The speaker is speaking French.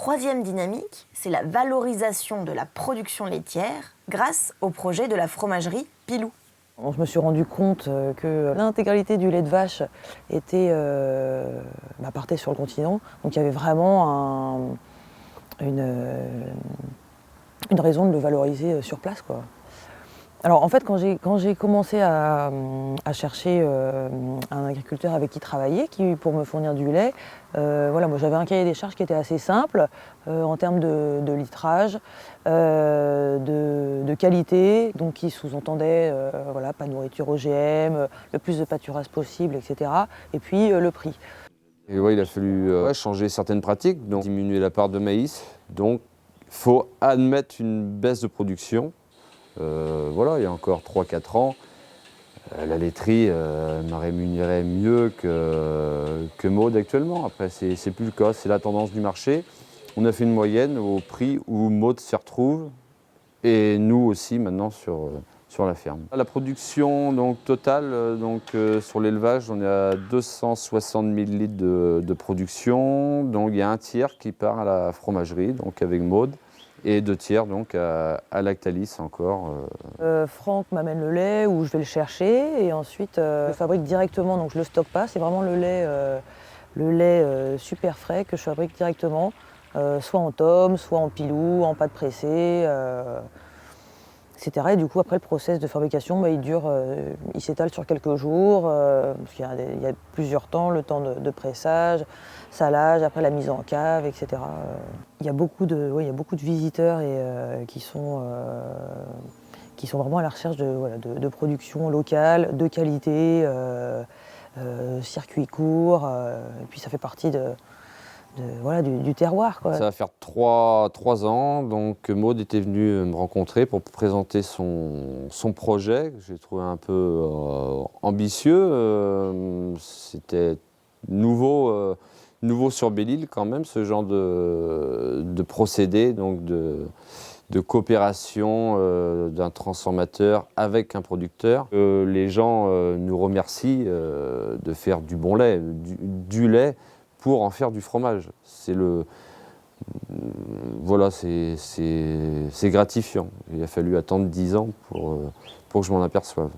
troisième dynamique, c'est la valorisation de la production laitière grâce au projet de la fromagerie Pilou. Je me suis rendu compte que l'intégralité du lait de vache partait sur le continent. Donc il y avait vraiment une raison de le valoriser sur place, quoi. Alors en fait, quand j'ai commencé à chercher un agriculteur avec qui travailler, pour me fournir du lait, moi j'avais un cahier des charges qui était assez simple en termes de litrage, de qualité, donc qui sous-entendait pas de nourriture OGM, le plus de pâturage possible, etc. Et puis le prix. Et ouais, il a fallu changer certaines pratiques, donc diminuer la part de maïs. Donc il faut admettre une baisse de production. Il y a encore 3-4 ans, la laiterie m'a rémunéré mieux que Maud actuellement. Après, c'est plus le cas, c'est la tendance du marché. On a fait une moyenne au prix où Maud s'y retrouve et nous aussi maintenant sur la ferme. La production totale sur l'élevage, on est à 260 000 litres de production. Donc il y a un tiers qui part à la fromagerie, donc avec Maud. Et 2 tiers donc à Lactalis encore. Franck m'amène le lait où je vais le chercher et ensuite je le fabrique directement, donc je ne le stocke pas. C'est vraiment le lait super frais que je fabrique directement, soit en tome, soit en pilou, en pâte pressée, etc. Et du coup après le process de fabrication, il s'étale sur quelques jours, parce qu'il y a plusieurs temps, le temps de pressage, salage, après la mise en cave, etc. Il y a beaucoup de visiteurs qui sont vraiment à la recherche de production locale, de qualité, circuit court, et puis ça fait partie du terroir, quoi. Ça va faire 3 ans, donc Maud était venue me rencontrer pour présenter son projet, que j'ai trouvé un peu ambitieux. C'était nouveau sur Belle-Île quand même, ce genre de procédé, donc de coopération d'un transformateur avec un producteur. Les gens nous remercient de faire du bon lait, du lait pour en faire du fromage. C'est gratifiant. Il a fallu attendre 10 ans pour que je m'en aperçoive.